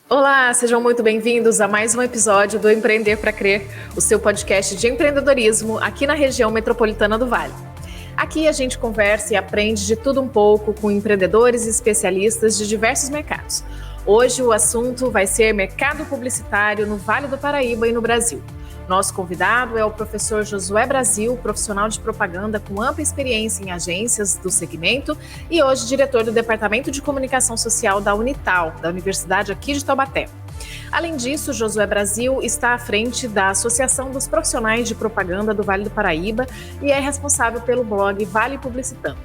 Olá, sejam muito bem-vindos a mais um episódio do Empreender para Crer, o seu podcast de empreendedorismo aqui na região metropolitana do Vale. Aqui a gente conversa e aprende de tudo um pouco com empreendedores e especialistas de diversos mercados. Hoje o assunto vai ser mercado publicitário no Vale do Paraíba e no Brasil. Nosso convidado é o professor Josué Brasil, profissional de propaganda com ampla experiência em agências do segmento e hoje diretor do Departamento de Comunicação Social da Unital, da Universidade aqui de Taubaté. Além disso, Josué Brasil está à frente da Associação dos Profissionais de Propaganda do Vale do Paraíba e é responsável pelo blog Vale Publicitando.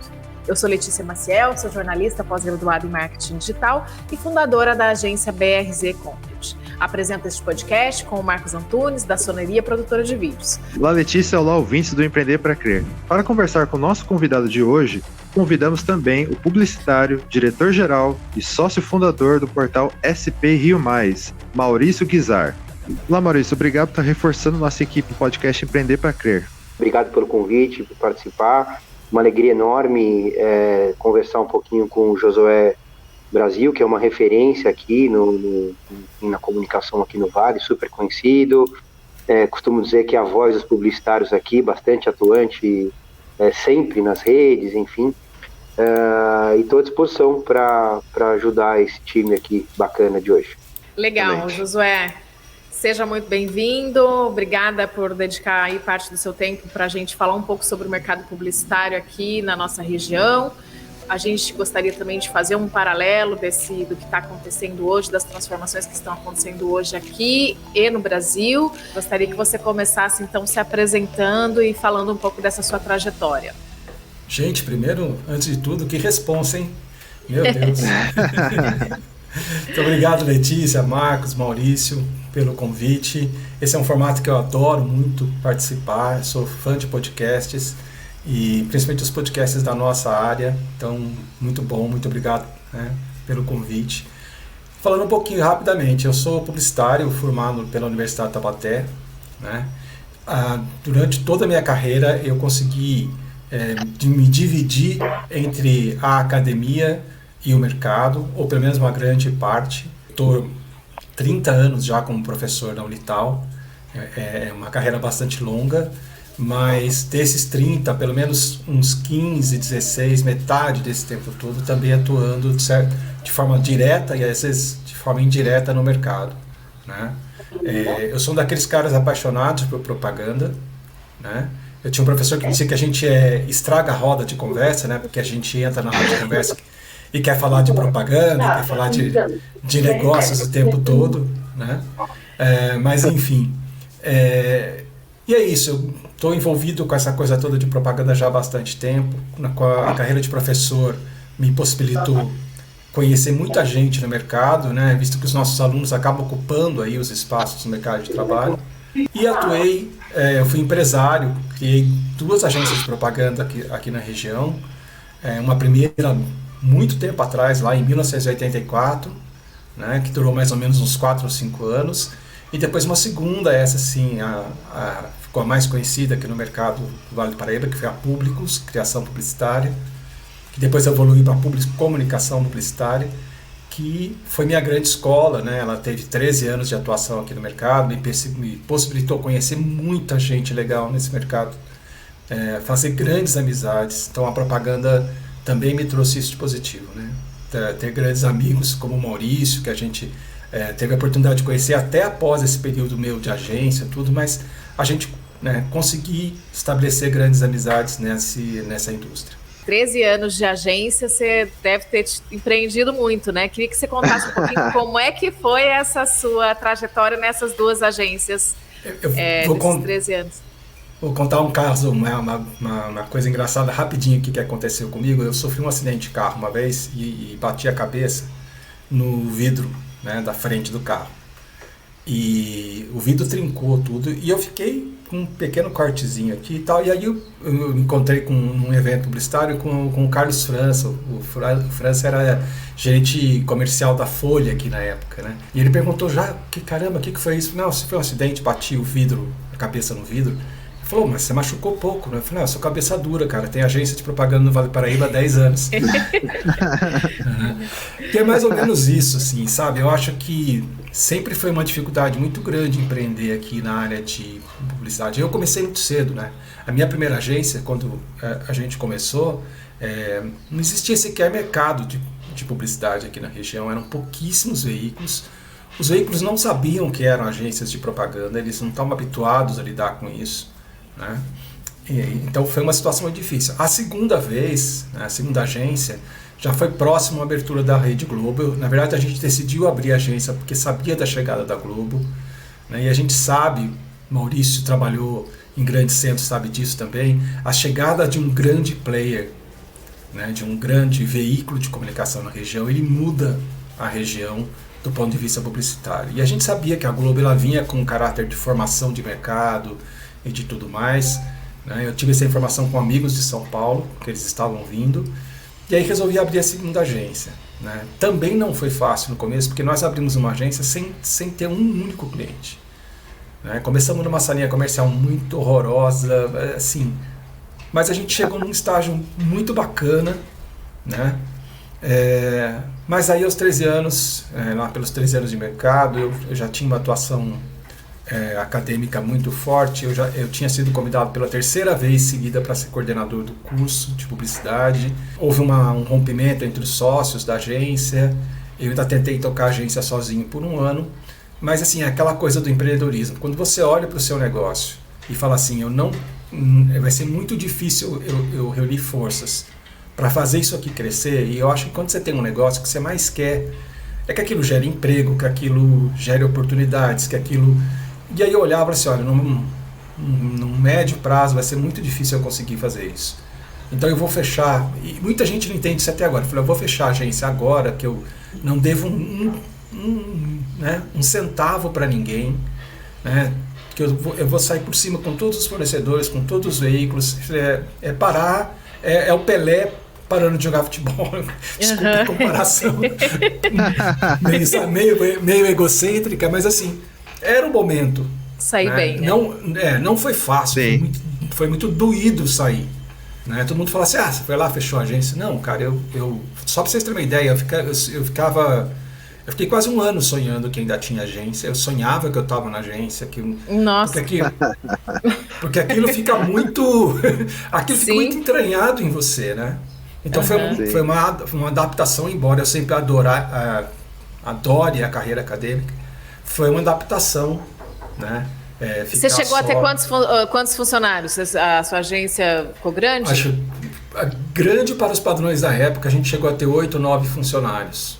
Eu sou Letícia Maciel, sou jornalista pós-graduada em marketing digital e fundadora da agência BRZ Content. Apresento este podcast com o Marcos Antunes, da Soneria Produtora de Vídeos. Olá, Letícia, olá, ouvintes do Empreender para Crer. Para conversar com o nosso convidado de hoje, convidamos também o publicitário, diretor-geral e sócio fundador do portal SP Rio Mais, Maurício Guizar. Olá, Maurício, obrigado por estar reforçando nossa equipe do podcast Empreender para Crer. Obrigado pelo convite, por participar. Uma alegria enorme conversar um pouquinho com o Josué Brasil, que é uma referência aqui na comunicação aqui no Vale, super conhecido. Costumo dizer que é a voz dos publicitários aqui, bastante atuante, sempre nas redes, enfim. E estou à disposição para ajudar esse time aqui bacana de hoje. Legal, Excelente. Josué. Seja muito bem-vindo, obrigada por dedicar aí parte do seu tempo para a gente falar um pouco sobre o mercado publicitário aqui na nossa região. A gente gostaria também de fazer um paralelo do que está acontecendo hoje, das transformações que estão acontecendo hoje aqui e no Brasil. Gostaria que você começasse então se apresentando e falando um pouco dessa sua trajetória. Gente, primeiro, antes de tudo, que responsa, hein? Meu Deus. Muito obrigado, Letícia, Marcos, Maurício, pelo convite. Esse é um formato que eu adoro muito participar, sou fã de podcasts e principalmente os podcasts da nossa área, então muito bom, muito obrigado, pelo convite. Falando um pouquinho rapidamente, eu sou publicitário formado pela Universidade de Taubaté, durante toda a minha carreira eu consegui me dividir entre a academia e o mercado, ou pelo menos uma grande parte. Estou 30 anos já como professor na Unital, é uma carreira bastante longa, mas desses 30, pelo menos uns 15, 16, metade desse tempo todo, também atuando de forma direta e às vezes de forma indireta no mercado. Eu sou um daqueles caras apaixonados por propaganda. Eu tinha um professor que dizia que a gente estraga a roda de conversa, porque a gente entra na roda de conversa e quer falar de propaganda, quer falar de negócios o tempo todo, mas enfim, e é isso, eu estou envolvido com essa coisa toda de propaganda já há bastante tempo. A carreira de professor me possibilitou conhecer muita gente no mercado, visto que os nossos alunos acabam ocupando aí os espaços no mercado de trabalho, e atuei, eu fui empresário, criei 2 agências de propaganda aqui na região, uma primeira muito tempo atrás, lá em 1984, que durou mais ou menos uns 4 ou 5 anos, e depois uma segunda, essa sim, ficou a mais conhecida aqui no mercado do Vale do Paraíba, que foi a Públicos, criação publicitária, que depois evoluiu para a Públicos Comunicação Publicitária, que foi minha grande escola, ela teve 13 anos de atuação aqui no mercado, me possibilitou conhecer muita gente legal nesse mercado, fazer grandes amizades. Então a propaganda também me trouxe isso de positivo, ter grandes amigos como o Maurício, que a gente teve a oportunidade de conhecer até após esse período meu de agência, tudo, mas a gente conseguir estabelecer grandes amizades nessa indústria. 13 anos de agência, você deve ter empreendido muito, Queria que você contasse um pouquinho como é que foi essa sua trajetória nessas 2 agências nesses 13 anos. Vou contar um caso, uma coisa engraçada rapidinho aqui que aconteceu comigo. Eu sofri um acidente de carro uma vez e bati a cabeça no vidro da frente do carro. E o vidro trincou tudo e eu fiquei com um pequeno cortezinho aqui e tal. E aí eu encontrei com um evento publicitário com o Carlos França. O França era gerente comercial da Folha aqui na época, E ele perguntou já, caramba, o que foi isso? Não, se foi um acidente, bati o vidro, a cabeça no vidro. Ele falou, mas você machucou pouco, né? Eu falei, eu sou cabeça dura, cara, tem agência de propaganda no Vale do Paraíba há 10 anos. Que é mais ou menos isso, assim, sabe? Eu acho que sempre foi uma dificuldade muito grande empreender aqui na área de publicidade. Eu comecei muito cedo, né? A minha primeira agência, quando a gente começou, não existia sequer mercado de publicidade aqui na região, eram pouquíssimos veículos. Os veículos não sabiam que eram agências de propaganda, eles não estavam habituados a lidar com isso, né? Então foi uma situação muito difícil. A segunda vez, a segunda agência, já foi próximo à abertura da Rede Globo. Na verdade, a gente decidiu abrir a agência porque sabia da chegada da Globo, né? E a gente sabe, Maurício trabalhou em grandes centros, sabe disso também, a chegada de um grande player, né, de um grande veículo de comunicação na região, ele muda a região do ponto de vista publicitário. E a gente sabia que a Globo ela vinha com um caráter de formação de mercado e de tudo mais, né? Eu tive essa informação com amigos de São Paulo, que eles estavam vindo, e aí resolvi abrir a segunda agência, né? Também não foi fácil no começo, porque nós abrimos uma agência sem ter um único cliente, né? Começamos numa salinha comercial muito horrorosa, assim, mas a gente chegou num estágio muito bacana, né? Mas aí aos 13 anos, lá pelos 13 anos de mercado, eu já tinha uma atuação acadêmica muito forte. Eu tinha sido convidado pela terceira vez seguida para ser coordenador do curso de publicidade. Houve um rompimento entre os sócios da agência. Eu ainda tentei tocar a agência sozinho por um ano. Mas assim, aquela coisa do empreendedorismo. Quando você olha para o seu negócio e fala assim, vai ser muito difícil eu reunir forças para fazer isso aqui crescer, e eu acho que quando você tem um negócio, o que você mais quer é que aquilo gere emprego, que aquilo gere oportunidades, que aquilo... E aí eu olhava assim, olha, num médio prazo vai ser muito difícil eu conseguir fazer isso. Então eu vou fechar, e muita gente não entende isso até agora, eu falei, eu vou fechar a agência agora, que eu não devo um centavo para ninguém, né? Que eu vou sair por cima com todos os fornecedores, com todos os veículos, parar, o Pelé parando de jogar futebol. Desculpa a comparação. meio egocêntrica, mas assim, era o momento. Sair bem, né? Não foi fácil, foi muito doído sair. Né? Todo mundo fala assim, você foi lá, fechou a agência. Não, cara, eu só para vocês terem uma ideia, eu fiquei quase um ano sonhando que ainda tinha agência. Eu sonhava que eu estava na agência. Nossa. Porque aquilo fica muito... aquilo fica muito entranhado em você, né? Então foi uma adaptação, embora eu sempre adore a carreira acadêmica, foi uma adaptação, né? Você chegou a ter quantos funcionários? A sua agência ficou grande? Acho grande para os padrões da época. A gente chegou a ter 8 ou 9 funcionários.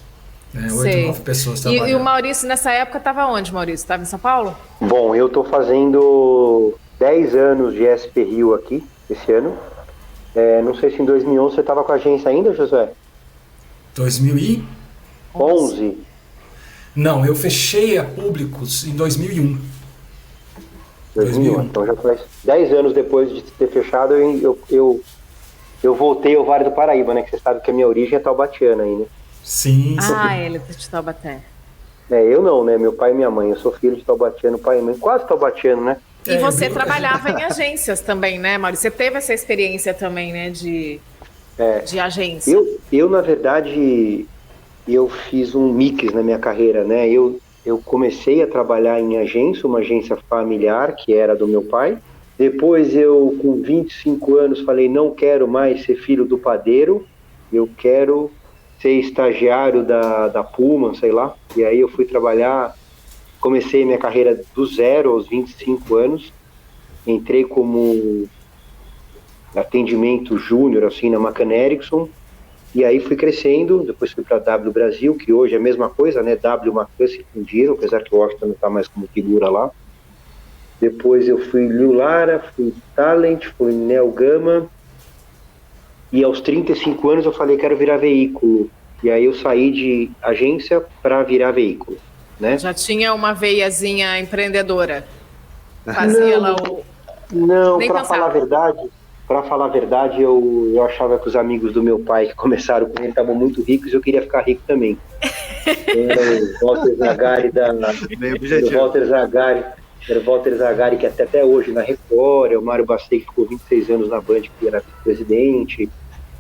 8 ou 9 pessoas trabalhando. E o Maurício, nessa época, estava onde, Maurício? Estava em São Paulo? Bom, eu estou fazendo 10 anos de SP Rio aqui, esse ano. Não sei se em 2011 você estava com a agência ainda, Josué? 2011? Não, eu fechei a Públicos em 2001. 2001. Então já faz 10 anos depois de ter fechado, eu voltei ao Vale do Paraíba, né? Que você sabe que a minha origem é taubatiana aí, né? Sim. Ele é de Taubaté. Eu não, né? Meu pai e minha mãe. Eu sou filho de taubatiano, pai e mãe. Quase taubatiano, né? E você trabalhava em agências também, né, Maurício? Você teve essa experiência também, né, de agência. Eu, na verdade, eu fiz um mix na minha carreira, né? Eu comecei a trabalhar em agência, uma agência familiar, que era do meu pai. Depois eu, com 25 anos, falei, não quero mais ser filho do padeiro, eu quero ser estagiário da Puma, sei lá. E aí eu fui trabalhar, comecei minha carreira do zero aos 25 anos, entrei como atendimento júnior, assim, na McCann Erickson, e aí fui crescendo, depois fui para a W Brasil, que hoje é a mesma coisa, né? W McCann se fundiram, apesar que o Washington não está mais como figura lá. Depois eu fui Liu Lara, fui Talent, fui Neo Gama, e aos 35 anos eu falei, quero virar veículo. E aí eu saí de agência para virar veículo, né? Já tinha uma veiazinha empreendedora? Fazia lá o... Não, para falar a verdade, eu achava que os amigos do meu pai que começaram com ele estavam muito ricos e eu queria ficar rico também. O Walter Zagari era o Walter Zagari, que até hoje na Record, é o Mário Bastei, que ficou 26 anos na Band, que era presidente,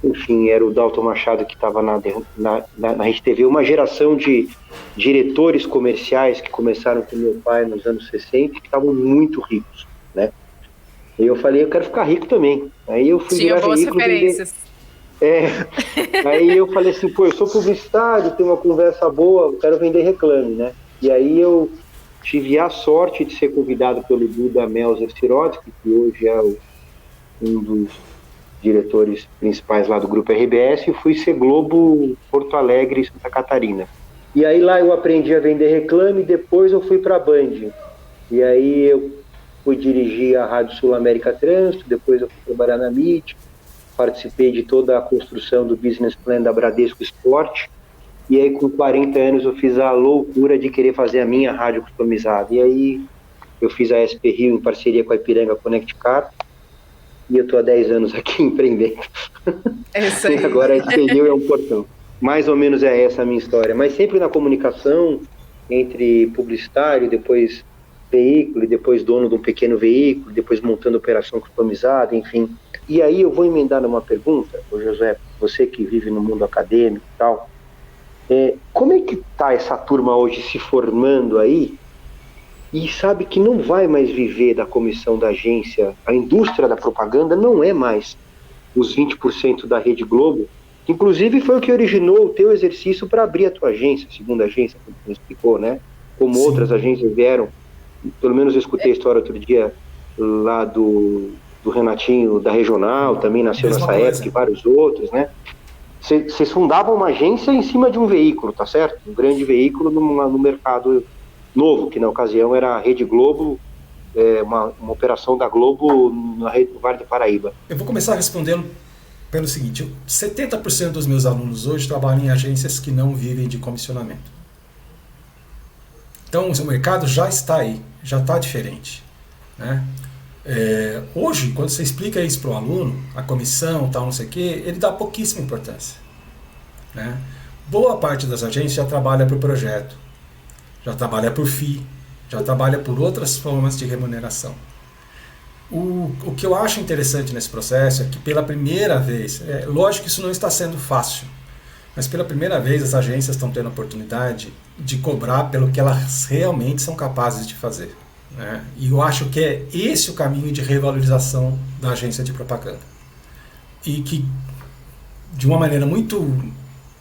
enfim, era o Dalton Machado, que estava na Rede TV, uma geração de diretores comerciais que começaram com meu pai nos anos 60, que estavam muito ricos, né? E eu falei, eu quero ficar rico também. Aí eu fui Tinha boas veículo, referências. Aí eu falei assim, pô, eu sou publicitário, tenho uma conversa boa, eu quero vender Reclame, né? E aí eu tive a sorte de ser convidado pelo Duda Melzer Sirotsky, que hoje é um dos diretores principais lá do Grupo RBS, e fui ser Globo Porto Alegre e Santa Catarina. E aí lá eu aprendi a vender Reclame, e depois eu fui para a Band. E aí eu fui dirigir a Rádio Sul América Trânsito, depois eu fui trabalhar na MIT, participei de toda a construção do business plan da Bradesco Esporte, e aí com 40 anos eu fiz a loucura de querer fazer a minha rádio customizada. E aí eu fiz a SP Rio em parceria com a Ipiranga Connect Car, e eu estou há 10 anos aqui empreendendo. É isso aí. E agora a SP Rio é um portão. Mais ou menos é essa a minha história, mas sempre na comunicação, entre publicitário, depois veículo, e depois dono de um pequeno veículo, depois montando operação customizada, enfim. E aí eu vou emendar numa pergunta, Josué, você que vive no mundo acadêmico e tal, como é que está essa turma hoje se formando aí e sabe que não vai mais viver da comissão da agência? A indústria da propaganda não é mais os 20% da Rede Globo, que inclusive foi o que originou o teu exercício para abrir a tua agência, a segunda agência, como você explicou, né? Como Sim. Outras agências vieram, pelo menos eu escutei a história outro dia lá do Renatinho, da Regional, também nasceu nessa época, e vários outros, né? Vocês fundavam uma agência em cima de um veículo, tá certo? Um grande veículo no mercado novo, que na ocasião era a Rede Globo, uma operação da Globo na rede do Vale do Paraíba. Eu vou começar respondendo pelo seguinte, 70% dos meus alunos hoje trabalham em agências que não vivem de comissionamento. Então o mercado já está aí, já está diferente, né? Hoje, quando você explica isso para o aluno, a comissão, tal, não sei o quê, ele dá pouquíssima importância, né? Boa parte das agências já trabalha por projeto, já trabalha por FII, já trabalha por outras formas de remuneração. O que eu acho interessante nesse processo é que pela primeira vez, lógico que isso não está sendo fácil, mas pela primeira vez as agências estão tendo a oportunidade de cobrar pelo que elas realmente são capazes de fazer. E eu acho que é esse o caminho de revalorização da agência de propaganda. E que, de uma maneira muito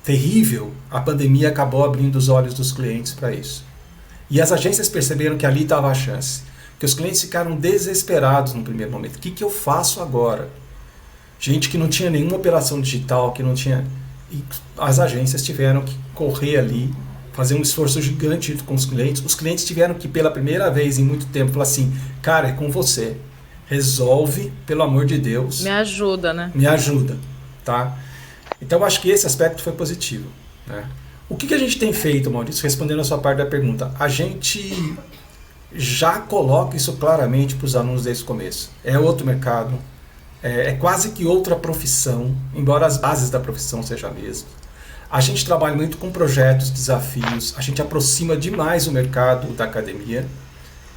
terrível, a pandemia acabou abrindo os olhos dos clientes para isso. E as agências perceberam que ali estava a chance. Que os clientes ficaram desesperados no primeiro momento. O que eu faço agora? Gente que não tinha nenhuma operação digital, que não tinha... E as agências tiveram que correr ali, fazer um esforço gigante com os clientes. Os clientes tiveram que, pela primeira vez em muito tempo, falar assim, cara, é com você. Resolve, pelo amor de Deus. Me ajuda, né? Me ajuda, tá? Então, eu acho que esse aspecto foi positivo, né? O que a gente tem feito, Maurício, respondendo a sua parte da pergunta? A gente já coloca isso claramente para os alunos desde o começo. É outro mercado, é quase que outra profissão, embora as bases da profissão sejam a mesma. A gente trabalha muito com projetos, desafios, a gente aproxima demais o mercado da academia,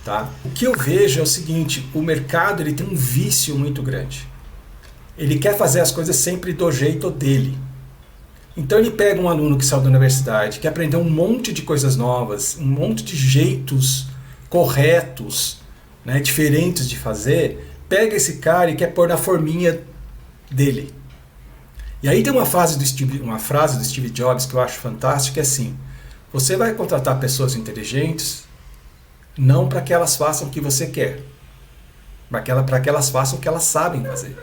tá? O que eu vejo é o seguinte, o mercado ele tem um vício muito grande. Ele quer fazer as coisas sempre do jeito dele. Então ele pega um aluno que saiu da universidade, que aprendeu um monte de coisas novas, um monte de jeitos corretos, né, diferentes de fazer, pega esse cara e quer pôr na forminha dele. E aí tem uma frase do Steve Jobs que eu acho fantástica, que é assim, você vai contratar pessoas inteligentes não para que elas façam o que você quer, para que elas façam o que elas sabem fazer.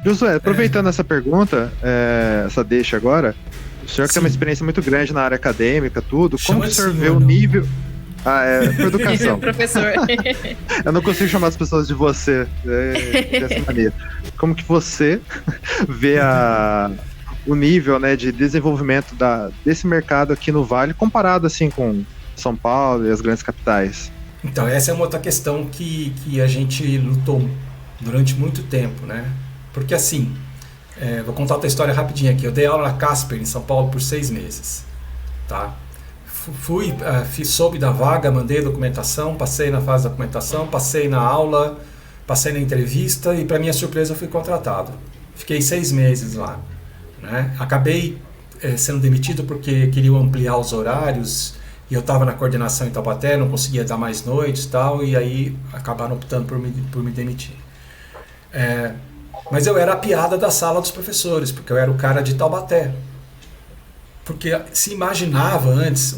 Josué, aproveitando essa pergunta, essa deixa agora, o senhor que tem uma experiência muito grande na área acadêmica, tudo, como o senhor vê o nível... por educação. Professor. Eu não consigo chamar as pessoas de você dessa maneira. Como que você vê o nível, né, de desenvolvimento desse mercado aqui no Vale, comparado assim com São Paulo e as grandes capitais? Então, essa é uma outra questão que a gente lutou durante muito tempo, né? Porque assim, vou contar outra história rapidinho aqui. Eu dei aula na Casper, em São Paulo, por 6 meses. Tá? soube da vaga, mandei a documentação, passei na fase da documentação, passei na aula, passei na entrevista e, para minha surpresa, fui contratado. Fiquei 6 meses lá, né? Acabei sendo demitido porque queriam ampliar os horários e eu estava na coordenação em Taubaté, não conseguia dar mais noites e tal, e aí acabaram optando por me demitir. Mas eu era a piada da sala dos professores, porque eu era o cara de Taubaté. Porque se imaginava antes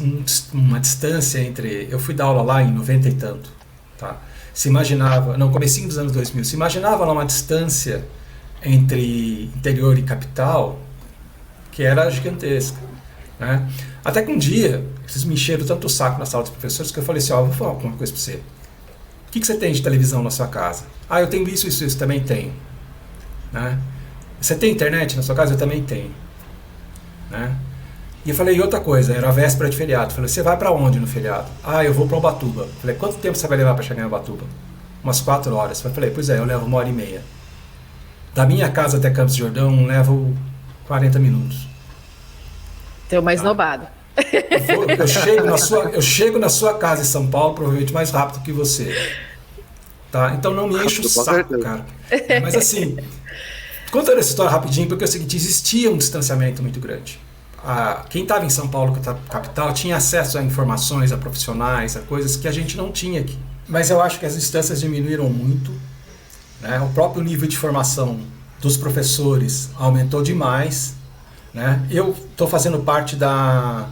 uma distância entre... Eu fui dar aula lá em 90 e tanto, tá? Se imaginava... Não, comecinho dos anos 2000. Se imaginava lá uma distância entre interior e capital que era gigantesca, né? Até que um dia, eles me encheram tanto o saco na sala dos professores que eu falei assim, vou falar uma coisa para você. O que você tem de televisão na sua casa? Eu tenho isso, também tenho. Né? Você tem internet na sua casa? Eu também tenho. Né? E eu falei, e outra coisa, era a véspera de feriado. Eu falei, você vai para onde no feriado? Eu vou para Ubatuba. Eu falei, quanto tempo você vai levar para chegar em Ubatuba? Umas 4 horas. Eu falei, pois eu levo 1h30. Da minha casa até Campos do Jordão, levo 40 minutos. Teu mais nobado. Eu chego na sua casa em São Paulo, provavelmente mais rápido que você. Tá? Então não me enche o saco, cara. Mas assim, contando essa história rapidinho, porque é o seguinte, existia um distanciamento muito grande. Quem estava em São Paulo, capital, tinha acesso a informações, a profissionais, a coisas que a gente não tinha aqui. Mas eu acho que as distâncias diminuíram muito, né? O próprio nível de formação dos professores aumentou demais, né? Eu estou fazendo parte da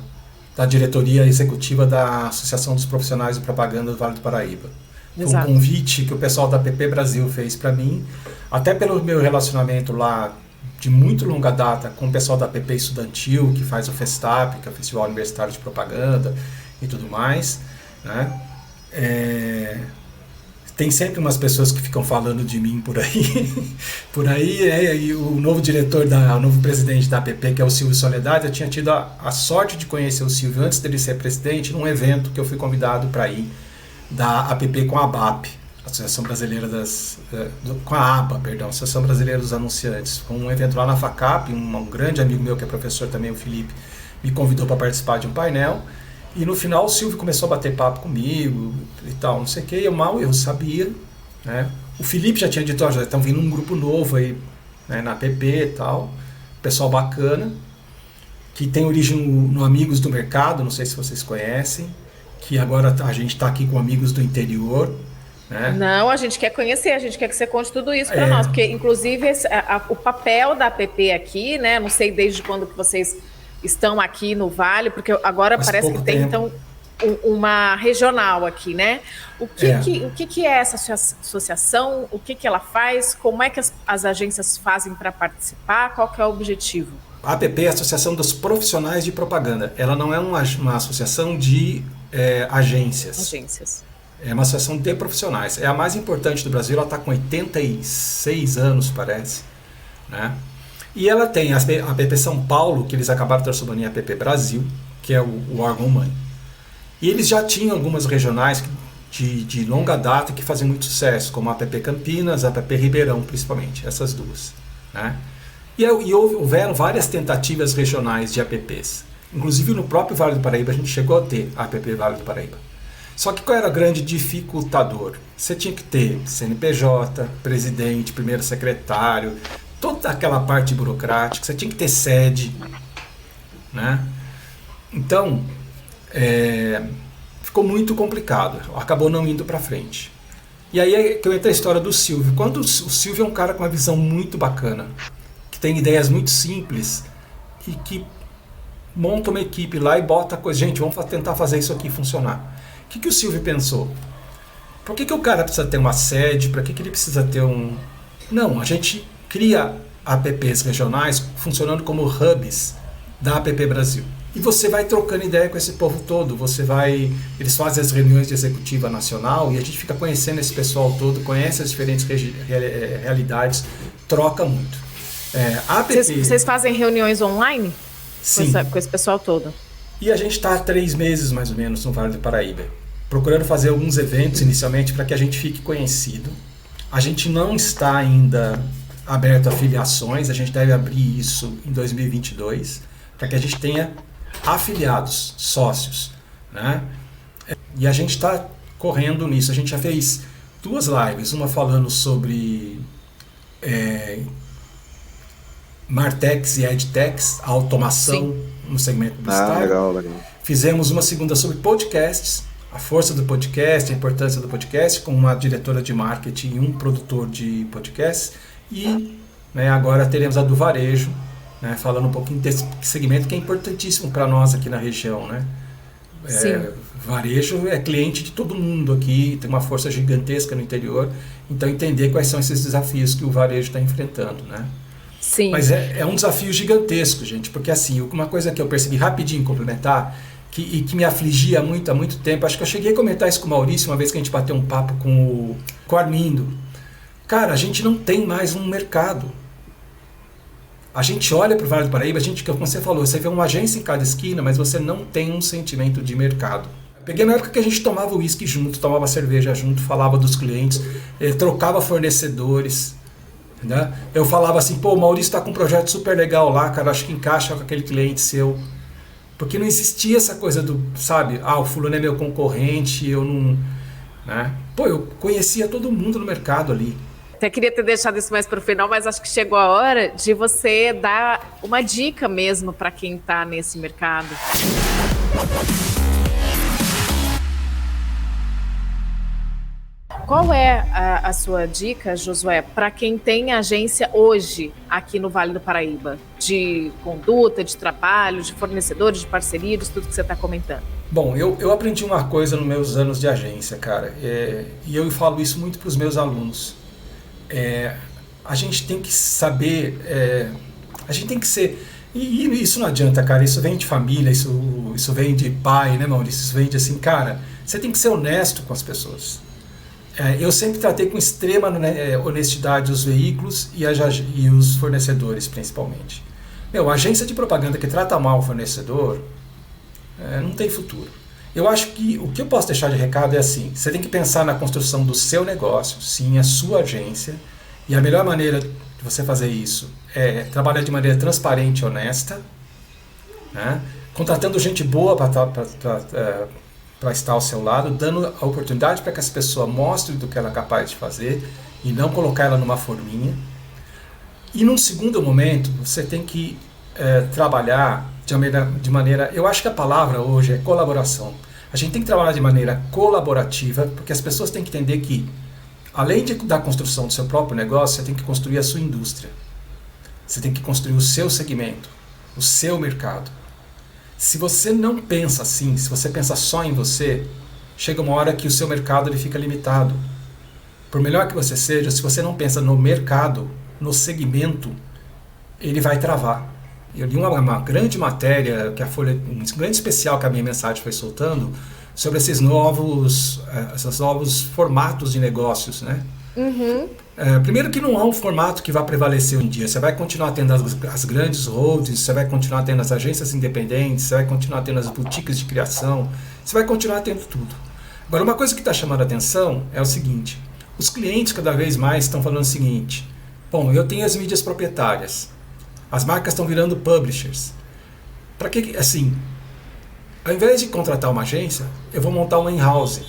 diretoria executiva da Associação dos Profissionais de Propaganda do Vale do Paraíba. Foi um convite que o pessoal da APP Brasil fez para mim, até pelo meu relacionamento lá de muito longa data com o pessoal da APP Estudantil, que faz o FESTAP, que é o Festival Universitário de Propaganda e tudo mais, né? Tem sempre umas pessoas que ficam falando de mim por aí, e o novo o novo presidente da APP, que é o Silvio Soledade, eu tinha tido a sorte de conhecer o Silvio antes dele ser presidente, num evento que eu fui convidado para ir, da APP com a ABAP, Associação Brasileira com a ABA, perdão, Associação Brasileira dos Anunciantes. Foi um evento lá na FACAP, um grande amigo meu que é professor também, o Felipe, me convidou para participar de um painel, e no final o Silvio começou a bater papo comigo e tal, não sei o que, eu sabia, né? O Felipe já tinha dito, já estão vindo um grupo novo aí, né, na APP e tal, pessoal bacana, que tem origem no Amigos do Mercado, não sei se vocês conhecem, que agora a gente está aqui com Amigos do Interior, né? Não, a gente quer conhecer, a gente quer que você conte tudo isso para nós, porque inclusive o papel da APP aqui, né? Não sei desde quando que vocês estão aqui no Vale, porque agora parece que tem então uma regional aqui, né? O que é essa associação? O que ela faz? Como é que as agências fazem para participar? Qual que é o objetivo? A APP é a Associação dos Profissionais de Propaganda. Ela não é uma associação de agências. É uma associação de profissionais. É a mais importante do Brasil, ela está com 86 anos, parece, né? E ela tem a APP São Paulo, que eles acabaram transformando em APP Brasil, que é o órgão-mãe. E eles já tinham algumas regionais de longa data que faziam muito sucesso, como a APP Campinas, a APP Ribeirão, principalmente, essas duas, né? E houveram várias tentativas regionais de APPs. Inclusive no próprio Vale do Paraíba a gente chegou a ter a APP Vale do Paraíba. Só que qual era o grande dificultador? Você tinha que ter CNPJ, presidente, primeiro secretário, toda aquela parte burocrática, você tinha que ter sede, né? Então, ficou muito complicado, acabou não indo para frente. E aí é que entra a história do Silvio. Quando o Silvio é um cara com uma visão muito bacana, que tem ideias muito simples e que monta uma equipe lá e bota a coisa, gente, vamos tentar fazer isso aqui funcionar. O que o Silvio pensou? Por que o cara precisa ter uma sede? Para que ele precisa ter um... Não, a gente cria APPs regionais funcionando como hubs da APP Brasil. E você vai trocando ideia com esse povo todo. Eles fazem as reuniões de executiva nacional e a gente fica conhecendo esse pessoal todo, conhece as diferentes realidades, troca muito. Vocês fazem reuniões online? Sim. Com esse pessoal todo? E a gente está há 3 meses, mais ou menos, no Vale do Paraíba, procurando fazer alguns eventos inicialmente para que a gente fique conhecido. A gente não está ainda aberto a filiações, a gente deve abrir isso em 2022, para que a gente tenha afiliados, sócios. né? E a gente está correndo nisso. A gente já fez 2 lives, uma falando sobre Martechs e EdTechs, a automação no segmento publicitário. Legal. Fizemos uma segunda sobre podcasts, a força do podcast, a importância do podcast, com uma diretora de marketing e um produtor de podcasts. E, né, agora teremos a do varejo, né, falando um pouquinho desse segmento que é importantíssimo para nós aqui na região, né? Varejo é cliente de todo mundo aqui, tem uma força gigantesca no interior, então entender quais são esses desafios que o varejo está enfrentando, né? Sim. Mas é um desafio gigantesco, gente, porque assim, uma coisa que eu percebi rapidinho complementar, que me afligia muito há muito tempo, acho que eu cheguei a comentar isso com o Maurício uma vez que a gente bateu um papo com o Armindo. Cara, a gente não tem mais um mercado. A gente olha para o Vale do Paraíba, como você falou, você vê uma agência em cada esquina, mas você não tem um sentimento de mercado. Peguei na época que a gente tomava uísque junto, tomava cerveja junto, falava dos clientes, trocava fornecedores, né? Eu falava assim, pô, o Maurício está com um projeto super legal lá, cara, acho que encaixa com aquele cliente seu. Porque não existia essa coisa do, sabe, o fulano é meu concorrente, eu não... né? Pô, eu conhecia todo mundo no mercado ali. Até queria ter deixado isso mais para o final, mas acho que chegou a hora de você dar uma dica mesmo para quem está nesse mercado. Qual é a sua dica, Josué, para quem tem agência hoje aqui no Vale do Paraíba? De conduta, de trabalho, de fornecedores, de parcerias, tudo que você está comentando. Bom, eu aprendi uma coisa nos meus anos de agência, cara, e eu falo isso muito para os meus alunos. A gente tem que saber, a gente tem que ser, e isso não adianta, cara, isso vem de família, isso vem de pai, né, Maurício, isso vem de assim, cara, você tem que ser honesto com as pessoas. Eu sempre tratei com extrema honestidade os veículos e os fornecedores, principalmente. A agência de propaganda que trata mal o fornecedor não tem futuro. Eu acho que o que eu posso deixar de recado é assim, você tem que pensar na construção do seu negócio, sim, a sua agência, e a melhor maneira de você fazer isso é trabalhar de maneira transparente e honesta, né? Contratando gente boa para estar ao seu lado, dando a oportunidade para que essa pessoa mostre do que ela é capaz de fazer e não colocar ela numa forminha. E num segundo momento, você tem que trabalhar de maneira... Eu acho que a palavra hoje é colaboração. A gente tem que trabalhar de maneira colaborativa, porque as pessoas têm que entender que, além da construção do seu próprio negócio, você tem que construir a sua indústria. Você tem que construir o seu segmento, o seu mercado. Se você não pensa assim, se você pensa só em você, chega uma hora que o seu mercado ele fica limitado. Por melhor que você seja, se você não pensa no mercado, no segmento, ele vai travar. Eu li uma grande matéria, que a Folha, um grande especial que a Minha Mensagem foi soltando, sobre esses novos formatos de negócios, né? Uhum. Primeiro que não há um formato que vai prevalecer hoje em dia. Você vai continuar tendo as grandes holdings, você vai continuar tendo as agências independentes, você vai continuar tendo as boutiques de criação, você vai continuar tendo tudo. Agora, uma coisa que está chamando a atenção é o seguinte, os clientes cada vez mais estão falando o seguinte, bom, eu tenho as mídias proprietárias, as marcas estão virando publishers. Para que, assim, ao invés de contratar uma agência, eu vou montar uma in-house.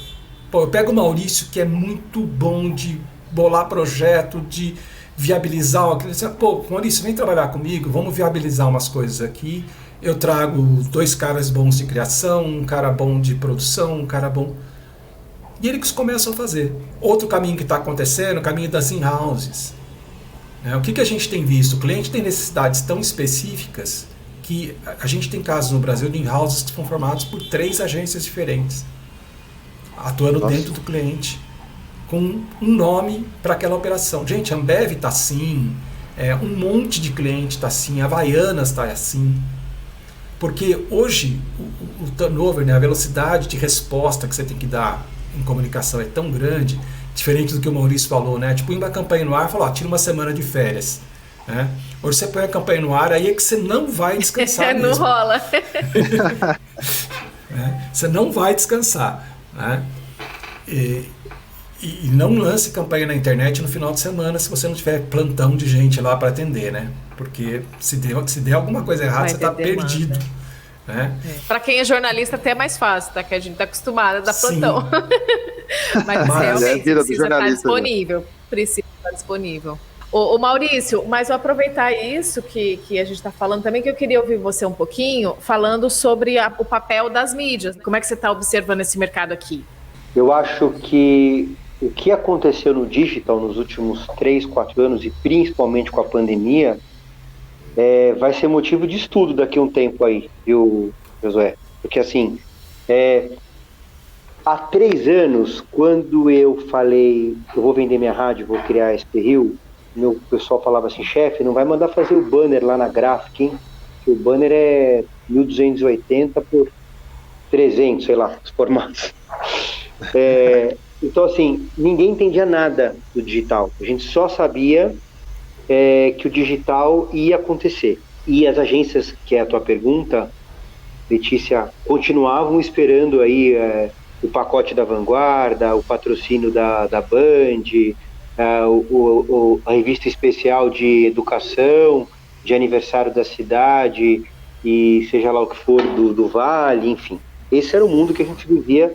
Pô, eu pego o Maurício, que é muito bom de bolar projeto, de viabilizar uma... Pô, Maurício, vem trabalhar comigo, vamos viabilizar umas coisas aqui. Eu trago 2 caras bons de criação, um cara bom de produção, um cara bom... E eles começam a fazer. Outro caminho que está acontecendo é o caminho das in-houses. O que a gente tem visto? O cliente tem necessidades tão específicas que a gente tem casos no Brasil de in-houses que são formados por 3 agências diferentes, atuando dentro do cliente, com um nome para aquela operação. Gente, a Ambev está assim, um monte de cliente está assim, a Havaianas está assim. Porque hoje o turnover, né, a velocidade de resposta que você tem que dar em comunicação é tão grande, diferente do que o Maurício falou, né? Tipo, ir uma campanha no ar, falou, tira uma semana de férias. Né? Hoje você põe a campanha no ar, aí é que você não vai descansar mesmo. Não rola. Você não vai descansar. Né? E não lance campanha na internet no final de semana se você não tiver plantão de gente lá para atender, né? Porque se der alguma coisa errada, você está perdido. né? Para quem é jornalista até é mais fácil, tá? Que a gente está acostumado a dar plantão. Mas realmente precisa estar disponível. Precisa estar disponível. Ô Maurício, mas eu aproveitar isso que a gente está falando também, que eu queria ouvir você um pouquinho, falando sobre o papel das mídias. Como é que você está observando esse mercado aqui? Eu acho que o que aconteceu no digital nos últimos 3, 4 anos, e principalmente com a pandemia, vai ser motivo de estudo daqui a um tempo aí, viu, Josué? Porque assim, há 3 anos, quando eu falei, eu vou vender minha rádio, vou criar a SP Rio, meu pessoal falava assim, chefe, não vai mandar fazer o banner lá na gráfica, hein? Que o banner é 1280 por 300, sei lá, os formatos. Então, assim, ninguém entendia nada do digital. A gente só sabia que o digital ia acontecer. E as agências, que é a tua pergunta, Letícia, continuavam esperando aí o pacote da Vanguarda, o patrocínio da Band, a revista especial de educação, de aniversário da cidade, e seja lá o que for do Vale, enfim. Esse era o mundo que a gente vivia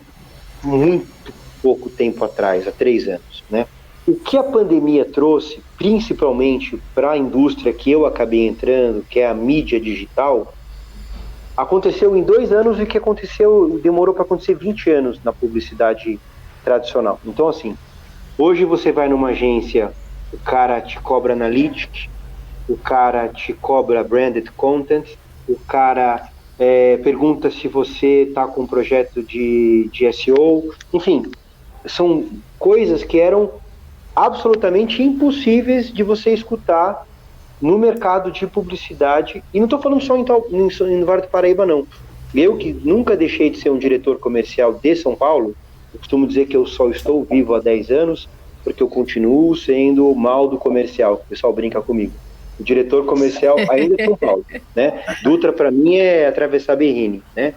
muito pouco tempo atrás, há 3 anos, né? O que a pandemia trouxe, principalmente para a indústria que eu acabei entrando, que é a mídia digital, aconteceu em 2 anos e o que aconteceu demorou para acontecer 20 anos na publicidade tradicional. Então, assim, hoje você vai numa agência, o cara te cobra analytics, o cara te cobra branded content, o cara pergunta se você está com um projeto de SEO, enfim, são coisas que eram absolutamente impossíveis de você escutar no mercado de publicidade, e não estou falando só em Vale do Paraíba, não. Eu que nunca deixei de ser um diretor comercial de São Paulo, eu costumo dizer que eu só estou vivo há 10 anos, porque eu continuo sendo o mal do comercial, o pessoal brinca comigo. O diretor comercial ainda é São Paulo, né? Dutra para mim é atravessar Berrini, né?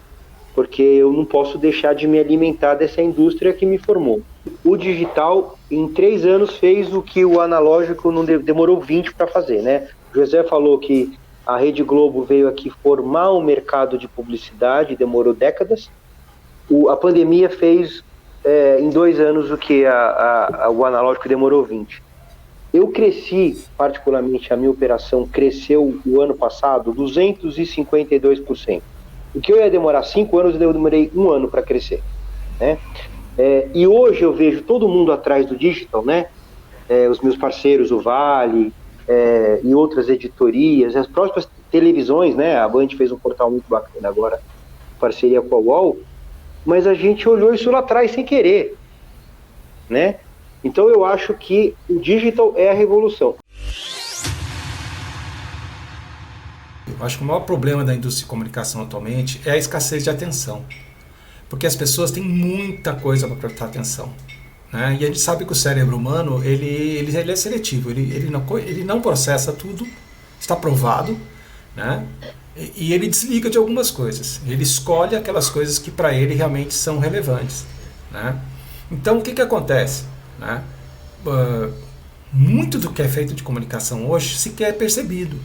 Porque eu não posso deixar de me alimentar dessa indústria que me formou. O digital, em 3 anos, fez o que o analógico não demorou 20 para fazer, né? O José falou que a Rede Globo veio aqui formar um mercado de publicidade, demorou décadas. A pandemia fez em 2 anos o que o analógico demorou 20. Eu cresci, particularmente a minha operação cresceu o ano passado 252%. O que eu ia demorar 5 anos, eu demorei 1 ano para crescer, né? E hoje eu vejo todo mundo atrás do digital, né? Os meus parceiros, o Vale e outras editorias, as próprias televisões, né? A Band fez um portal muito bacana agora, parceria com a UOL, mas a gente olhou isso lá atrás sem querer, né? Então eu acho que o digital é a revolução. Eu acho que o maior problema da indústria de comunicação atualmente é a escassez de atenção. Porque as pessoas têm muita coisa para prestar atenção, né? E a gente sabe que o cérebro humano ele é seletivo, ele não processa tudo, está provado, né? E ele desliga de algumas coisas. Ele escolhe aquelas coisas que para ele realmente são relevantes, né? Então o que acontece, né? Muito do que é feito de comunicação hoje sequer é percebido.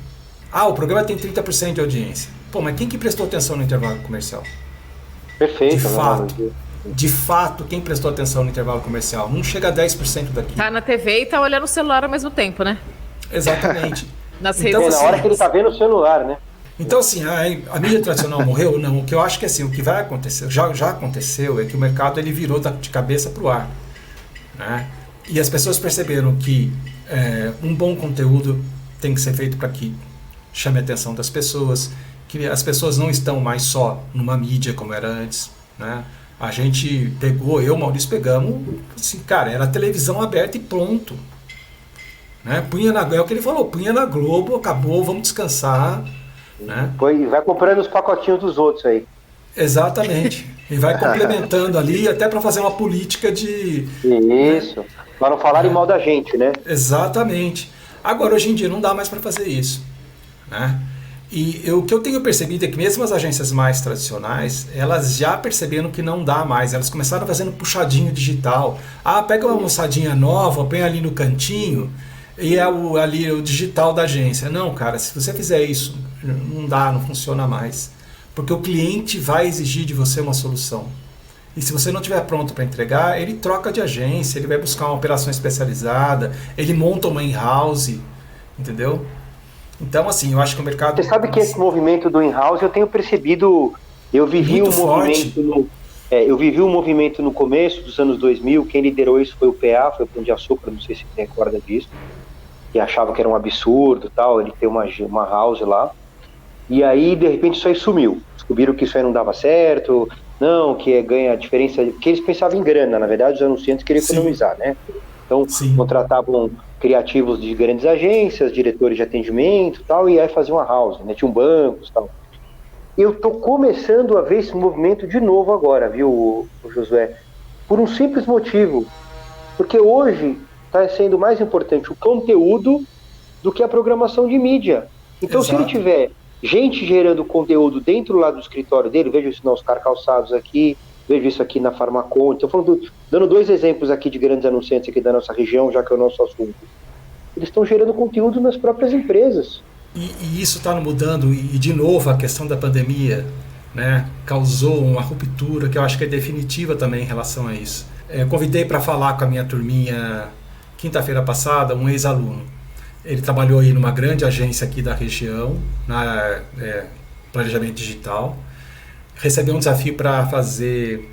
O programa tem 30% de audiência. Pô, mas quem que prestou atenção no intervalo comercial? Perfeito. De fato, quem prestou atenção no intervalo comercial? Não chega a 10% daqui. Tá na TV e tá olhando o celular ao mesmo tempo, né? Exatamente. Nas redes sociais. Na hora que ele tá vendo o celular, né? Então, assim, a mídia tradicional morreu? Não. O que eu acho que assim, o que vai acontecer, já aconteceu, é que o mercado ele virou de cabeça para o ar, né? E as pessoas perceberam que um bom conteúdo tem que ser feito para que chame a atenção das pessoas, que as pessoas não estão mais só numa mídia como era antes, né? A gente pegou, eu e o Maurício pegamos, assim, cara, era televisão aberta e pronto, né? É o que ele falou, punha na Globo, acabou, vamos descansar, né? Vai comprando os pacotinhos dos outros aí. Exatamente, e vai complementando ali, até para fazer uma política de... Isso, para não falarem mal da gente, né? Exatamente. Agora, hoje em dia, não dá mais para fazer isso, né? E o que eu tenho percebido é que mesmo as agências mais tradicionais, elas já perceberam que não dá mais. Elas começaram fazendo puxadinho digital. Pega uma moçadinha nova, põe ali no cantinho e ali o digital da agência. Não, cara, se você fizer isso, não dá, não funciona mais. porque o cliente vai exigir de você uma solução. E se você não estiver pronto para entregar, ele troca de agência, ele vai buscar uma operação especializada, ele monta uma in-house, entendeu? Então, assim, eu acho que o mercado... Você sabe que esse movimento do in-house eu tenho percebido, eu vivi um movimento no começo dos anos 2000, quem liderou isso foi o PA, foi o Pão de Açúcar, não sei se você recorda disso, que achava que era um absurdo, tal, ele ter uma house lá, e aí de repente isso aí sumiu, descobriram que isso aí não dava certo, não, que ganha a diferença, que eles pensavam em grana, na verdade os anunciantes queriam economizar, né? Então contratavam criativos de grandes agências, diretores de atendimento e tal, e aí faziam uma house, né? Tinham bancos e tal. Eu tô começando a ver esse movimento de novo agora, viu, Josué? Por um simples motivo, porque hoje está sendo mais importante o conteúdo do que a programação de mídia. Então, se ele tiver gente gerando conteúdo dentro lá do escritório dele, vejo isso na Oscar Calçados aqui, vejo isso aqui na Farmacon, estou dando 2 exemplos aqui de grandes anunciantes aqui da nossa região, já que é o nosso assunto. Eles estão gerando conteúdo nas próprias empresas. E isso está mudando, e de novo a questão da pandemia, né, causou uma ruptura que eu acho que é definitiva também em relação a isso. Eu convidei para falar com a minha turminha quinta-feira passada um ex-aluno. Ele trabalhou aí numa grande agência aqui da região, na planejamento digital, recebeu um desafio para fazer,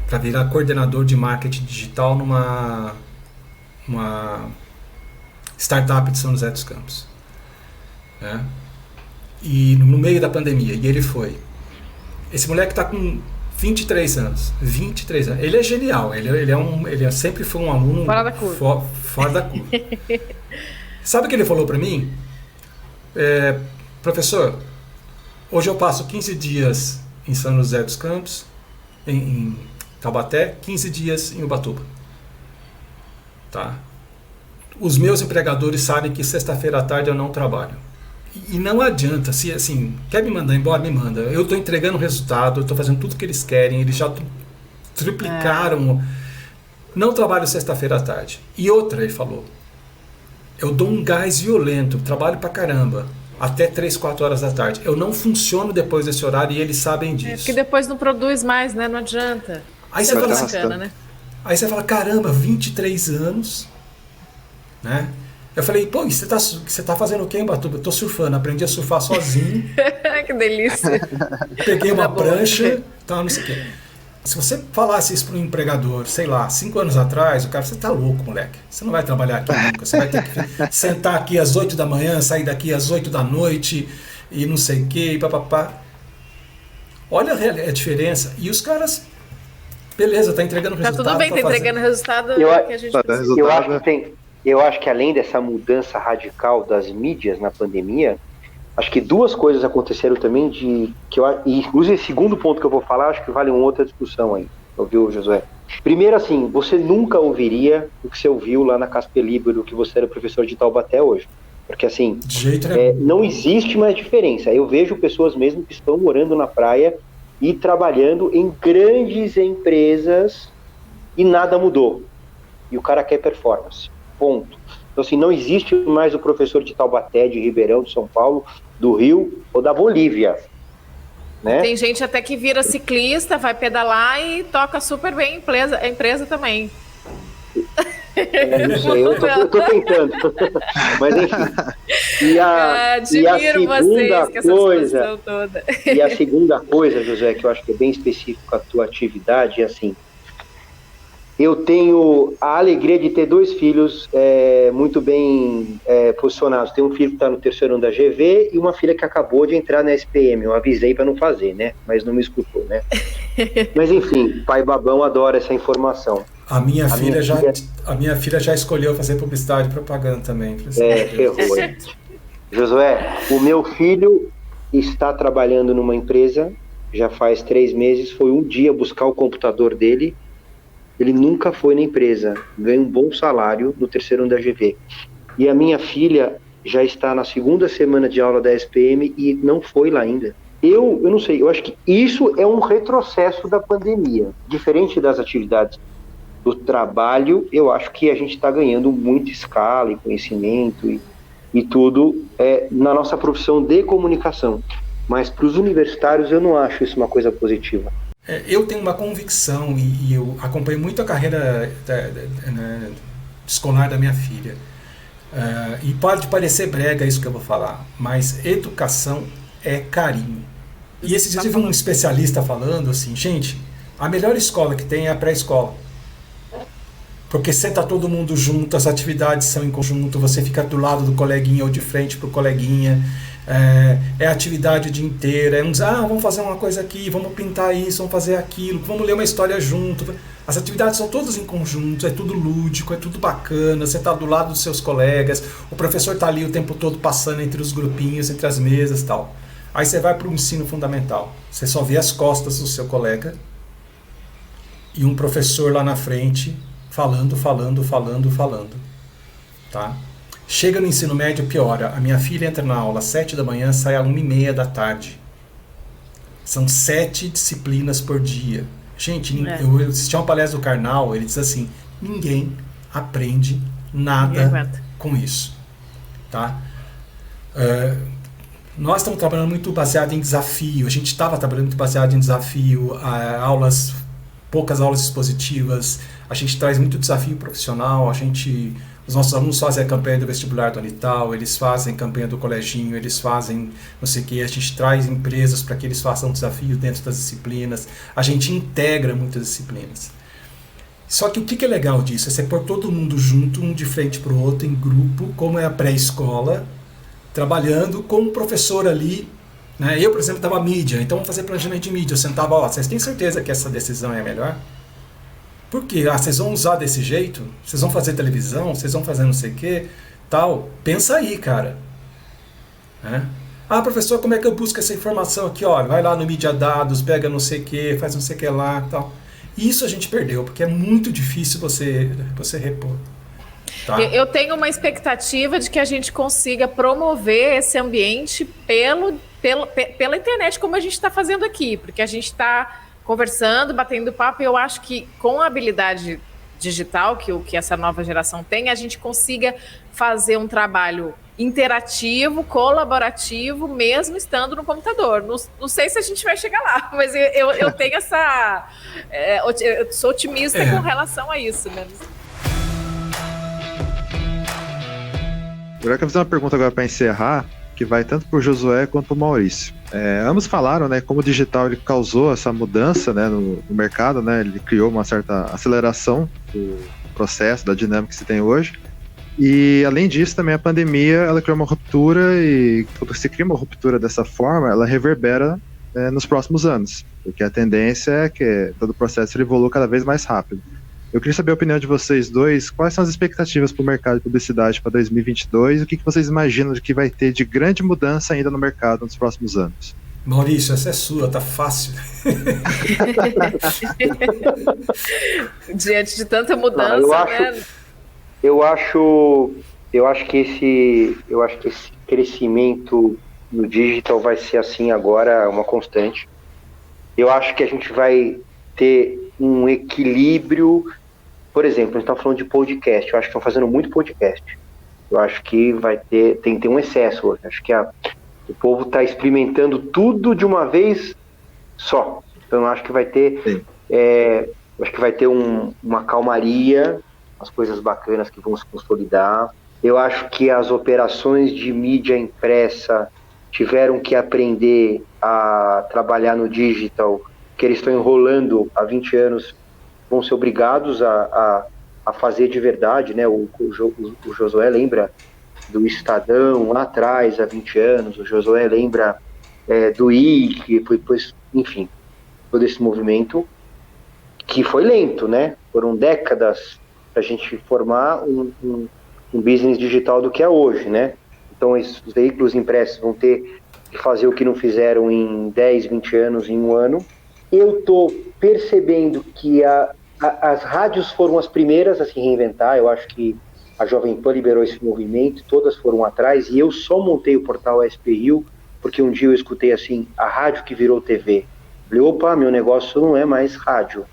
para virar coordenador de marketing digital numa startup de São José dos Campos. Né? E no meio da pandemia, e ele foi. Esse moleque está com 23 anos. Ele é genial, ele sempre foi um aluno fora da curva. Fora da curva. Sabe o que ele falou para mim? Professor, hoje eu passo 15 dias em São José dos Campos, em Taubaté, 15 dias em Ubatuba. Tá? Os meus empregadores sabem que sexta-feira à tarde eu não trabalho. E não adianta, se assim, quer me mandar embora, me manda. Eu estou entregando o resultado, eu estou fazendo tudo que eles querem, eles já triplicaram. Não trabalho sexta-feira à tarde. E outra, ele falou, eu dou um gás violento, trabalho pra caramba, até 3, 4 horas da tarde. Eu não funciono depois desse horário e eles sabem disso. Porque depois não produz mais, né? Não adianta. Aí você fala, bacana, né? Aí você fala, caramba, 23 anos, né? Eu falei, pô, você tá fazendo o quê em Ubatuba? Eu tô surfando, aprendi a surfar sozinho. Que delícia. Peguei uma prancha, tal, não sei o quê. Se você falasse isso para um empregador, sei lá, 5 anos atrás, o cara, você tá louco, moleque. Você não vai trabalhar aqui nunca. Você vai ter que sentar aqui às 8 da manhã, sair daqui às 8 da noite e não sei o quê, e papapá. Olha a diferença. E os caras, beleza, tá entregando resultado. Tá tudo bem, tá entregando resultado que a gente precisa. Eu acho que além dessa mudança radical das mídias na pandemia, acho que 2 coisas aconteceram também inclusive esse segundo ponto que eu vou falar, acho que vale uma outra discussão aí, ouviu, Josué? Primeiro, assim, você nunca ouviria o que você ouviu lá na Casper Libero, que você era professor de Taubaté hoje. Porque, assim, não existe mais diferença. Eu vejo pessoas mesmo que estão morando na praia e trabalhando em grandes empresas e nada mudou. E o cara quer performance. Ponto. Então, assim, não existe mais o professor de Taubaté, de Ribeirão, de São Paulo, do Rio ou da Bolívia. Né? Tem gente até que vira ciclista, vai pedalar e toca super bem a empresa também. Não sei, eu tô tentando. Mas enfim. Admiro vocês com essa discussão toda. E a segunda coisa, José, que eu acho que é bem específico à tua atividade, é assim. Eu tenho a alegria de ter 2 filhos muito bem posicionados. Tem um filho que está no 3º ano da GV e uma filha que acabou de entrar na SPM. Eu avisei para não fazer, né? Mas não me escutou, né? Mas enfim, pai babão adora essa informação. A minha filha já escolheu fazer publicidade e propaganda também. Ferrou. Josué, o meu filho está trabalhando numa empresa, já faz 3 meses, foi um dia buscar o computador dele. Ele nunca foi na empresa, ganha um bom salário no 3º ano da GV. E a minha filha já está na 2ª semana de aula da SPM e não foi lá ainda. Eu não sei, eu acho que isso é um retrocesso da pandemia. Diferente das atividades do trabalho, eu acho que a gente está ganhando muita escala e conhecimento e tudo na nossa profissão de comunicação. mas para os universitários eu não acho isso uma coisa positiva. Eu tenho uma convicção, e eu acompanho muito a carreira escolar da minha filha. E pode parecer brega isso que eu vou falar, mas educação é carinho. E esse dia eu vi um especialista falando assim, gente, a melhor escola que tem é a pré-escola. Porque senta todo mundo junto, as atividades são em conjunto, você fica do lado do coleguinha ou de frente pro coleguinha, é atividade o dia inteiro, vamos fazer uma coisa aqui, vamos pintar isso, vamos fazer aquilo, vamos ler uma história junto. As atividades são todas em conjunto, é tudo lúdico, é tudo bacana, você está do lado dos seus colegas, o professor está ali o tempo todo passando entre os grupinhos, entre as mesas e tal. Aí você vai para o ensino fundamental, você só vê as costas do seu colega e um professor lá na frente falando, tá? Chega no ensino médio, piora. A minha filha entra na aula às 7 da manhã, sai às 1h30 da tarde. São 7 disciplinas por dia. Gente, eu assisti uma palestra do Karnal, ele diz assim, ninguém aprende nada com isso, tá? Nós estamos trabalhando muito baseado em desafio, a gente estava trabalhando muito baseado em desafio, poucas aulas expositivas, a gente traz muito desafio profissional, os nossos alunos fazem a campanha do vestibular do Unital, eles fazem campanha do coleginho, eles fazem não sei o que, a gente traz empresas para que eles façam desafio dentro das disciplinas, a gente integra muitas disciplinas. Só que o que é legal disso? É você pôr todo mundo junto, um de frente para o outro, em grupo, como é a pré-escola, trabalhando com o professor ali, né? Eu, por exemplo, estava mídia, então vamos fazer planejamento de mídia, eu sentava, vocês têm certeza que essa decisão é a melhor? Por quê? Vocês vão usar desse jeito? Vocês vão fazer televisão? Vocês vão fazer não sei o quê? Tal. Pensa aí, cara. Professor, como é que eu busco essa informação aqui? Ó, vai lá no Mídia Dados, pega não sei o quê, faz não sei o que lá, tal. Isso a gente perdeu, porque é muito difícil você repor. Tá? Eu tenho uma expectativa de que a gente consiga promover esse ambiente pela internet, como a gente está fazendo aqui, porque a gente está conversando, batendo papo, e eu acho que com a habilidade digital que essa nova geração tem, a gente consiga fazer um trabalho interativo, colaborativo, mesmo estando no computador. Não sei se a gente vai chegar lá, mas eu tenho essa... eu sou otimista com relação a isso, né? Eu quero fazer uma pergunta agora para encerrar, que vai tanto para o Josué quanto para o Maurício. Ambos falaram, né, como o digital ele causou essa mudança, né, no mercado, né, ele criou uma certa aceleração do processo, da dinâmica que se tem hoje. E além disso, também a pandemia ela criou uma ruptura, e quando se cria uma ruptura dessa forma, ela reverbera nos próximos anos, porque a tendência é que todo o processo evolua cada vez mais rápido. Eu queria saber a opinião de vocês dois, quais são as expectativas para o mercado de publicidade para 2022, o que vocês imaginam de que vai ter de grande mudança ainda no mercado nos próximos anos? Maurício, essa é sua, tá fácil. Diante de tanta mudança, eu acho que esse crescimento no digital vai ser assim agora, uma constante. Eu acho que a gente vai ter um equilíbrio. Por exemplo, a gente está falando de podcast, eu acho que estão fazendo muito podcast. Eu acho que tem que ter um excesso hoje. Acho que o povo está experimentando tudo de uma vez só. Então eu acho que vai ter, uma calmaria, as coisas bacanas que vão se consolidar. Eu acho que as operações de mídia impressa tiveram que aprender a trabalhar no digital, que eles estão enrolando há 20 anos, vão ser obrigados a fazer de verdade, né? O Josué lembra do Estadão lá atrás, há 20 anos, o Josué lembra do IC, depois, enfim, todo esse movimento que foi lento, né? Foram décadas para a gente formar um business digital do que é hoje, né? Então, os veículos impressos vão ter que fazer o que não fizeram em 10, 20 anos, em um ano. Eu estou percebendo que as rádios foram as primeiras a se reinventar. Eu acho que a Jovem Pan liderou esse movimento, todas foram atrás, e eu só montei o portal SP Rio porque um dia eu escutei assim, a rádio que virou TV. Falei, opa, meu negócio não é mais rádio,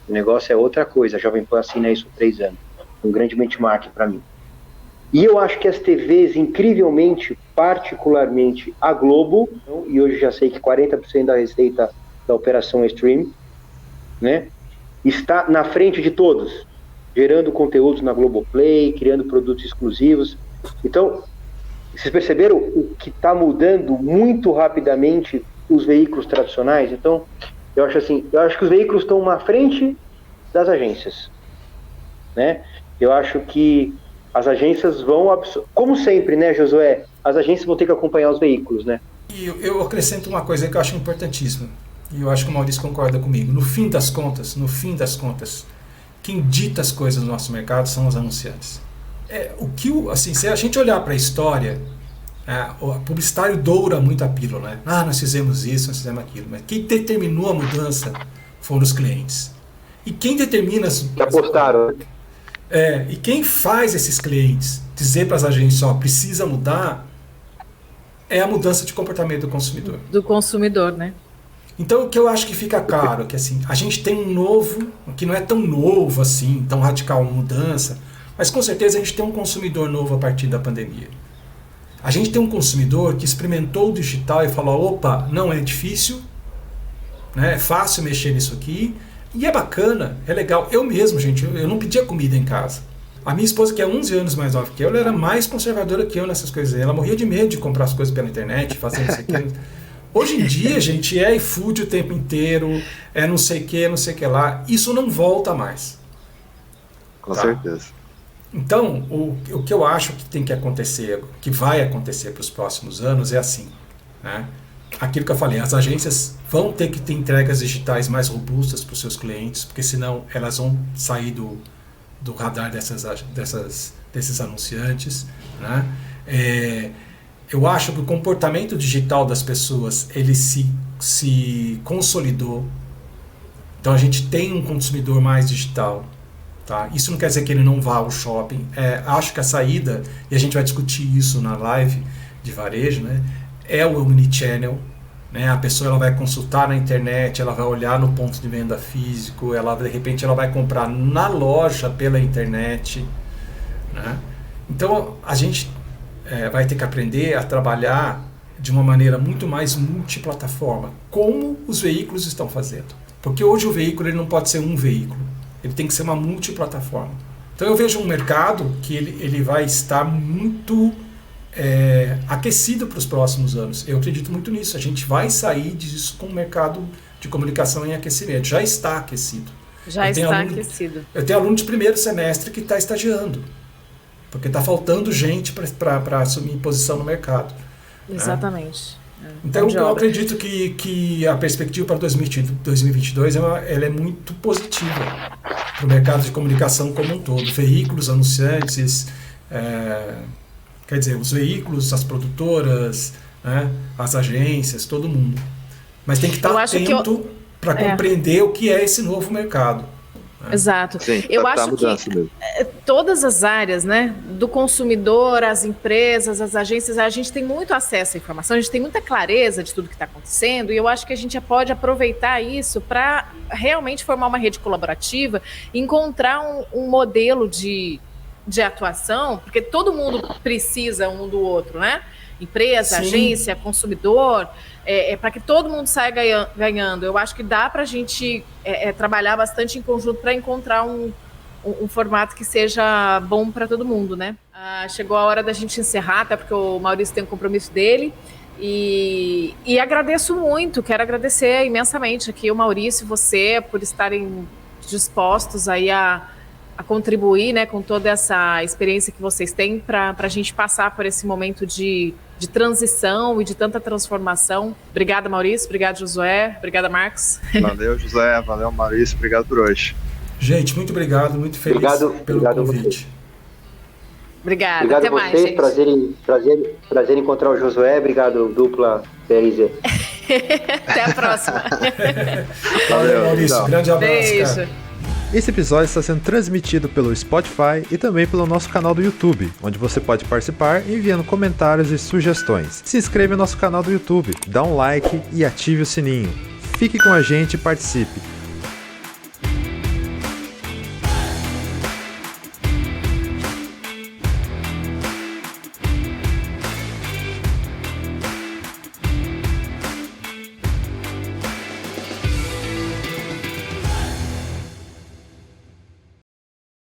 o negócio é outra coisa. A Jovem Pan assina isso há 3 anos, um grande benchmark para mim. E eu acho que as TVs, incrivelmente, particularmente a Globo, e hoje já sei que 40% da receita da operação é streaming, né? Está na frente de todos, gerando conteúdos na Globoplay, criando produtos exclusivos. Então, vocês perceberam o que está mudando muito rapidamente os veículos tradicionais? Então, eu acho que os veículos estão na frente das agências, né? Eu acho que as agências vão, como sempre, né, Josué? As agências vão ter que acompanhar os veículos, né? E eu acrescento uma coisa que eu acho importantíssima, e eu acho que o Maurício concorda comigo. No fim das contas, quem dita as coisas no nosso mercado são os anunciantes. Se a gente olhar para a história, o publicitário doura muito a pílula, né? Nós fizemos isso, nós fizemos aquilo. Mas quem determinou a mudança foram os clientes. E quem determina que apostaram. E quem faz esses clientes dizer para as agências, precisa mudar, é a mudança de comportamento do consumidor. Do consumidor, né? Então, o que eu acho que fica claro é que assim, a gente tem um novo, que não é tão novo assim, tão radical uma mudança, mas com certeza a gente tem um consumidor novo a partir da pandemia. A gente tem um consumidor que experimentou o digital e falou, opa, não é difícil, né? É fácil mexer nisso aqui, e é bacana, é legal. Eu mesmo, gente, eu não pedia comida em casa. A minha esposa, que é 11 anos mais nova que eu, ela era mais conservadora que eu nessas coisas. Ela morria de medo de comprar as coisas pela internet, fazer isso aqui. Hoje em dia, gente, é iFood o tempo inteiro, é não sei o que lá. Isso não volta mais. Com certeza. Então, o que eu acho que tem que acontecer, que vai acontecer para os próximos anos é assim, né? Aquilo que eu falei, as agências vão ter que ter entregas digitais mais robustas para os seus clientes, porque senão elas vão sair do radar desses anunciantes, né? Eu acho que o comportamento digital das pessoas ele se consolidou. Então a gente tem um consumidor mais digital, tá? Isso não quer dizer que ele não vá ao shopping. Acho que a saída, e a gente vai discutir isso na live de varejo, né? É o omnichannel, né? A pessoa ela vai consultar na internet, ela vai olhar no ponto de venda físico, de repente ela vai comprar na loja pela internet, né? Então a gente vai ter que aprender a trabalhar de uma maneira muito mais multiplataforma, como os veículos estão fazendo. Porque hoje o veículo ele não pode ser um veículo, ele tem que ser uma multiplataforma. Então eu vejo um mercado que ele vai estar muito aquecido para os próximos anos. Eu acredito muito nisso. A gente vai sair disso com o mercado de comunicação em aquecimento. Já está aquecido. Aquecido. Eu tenho aluno de primeiro semestre que está estagiando, porque está faltando gente para assumir posição no mercado. Exatamente. Então eu acredito que a perspectiva para 2022 ela é muito positiva para o mercado de comunicação como um todo. Veículos, anunciantes, quer dizer, os veículos, as produtoras, né, as agências, todo mundo. Mas tem que estar atento para compreender o que é esse novo mercado. Exato. Sim, eu acho que todas as áreas, né, do consumidor, as empresas, as agências, a gente tem muito acesso à informação, a gente tem muita clareza de tudo que está acontecendo, e eu acho que a gente já pode aproveitar isso para realmente formar uma rede colaborativa, encontrar um modelo de atuação, porque todo mundo precisa um do outro, né? Empresa, Sim. Agência, consumidor, para que todo mundo saia ganhando. Eu acho que dá para a gente trabalhar bastante em conjunto para encontrar um formato que seja bom para todo mundo, né? Chegou a hora da gente encerrar, até porque o Maurício tem um compromisso dele, e agradeço muito, quero agradecer imensamente aqui o Maurício e você por estarem dispostos aí a contribuir, né, com toda essa experiência que vocês têm para a gente passar por esse momento de transição e de tanta transformação. Obrigada, Maurício. Obrigada, Josué. Obrigada, Marcos. Valeu, Josué. Valeu, Maurício. Obrigado por hoje. Gente, muito obrigado. Muito feliz pelo convite. Obrigada. Até mais, gente. Prazer em encontrar o Josué. Obrigado, dupla CRZ. Até a próxima. Valeu, Maurício. Tchau. Grande abraço, Beijo. cara. Esse episódio está sendo transmitido pelo Spotify e também pelo nosso canal do YouTube, onde você pode participar enviando comentários e sugestões. Se inscreva no nosso canal do YouTube, dá um like e ative o sininho. Fique com a gente e participe.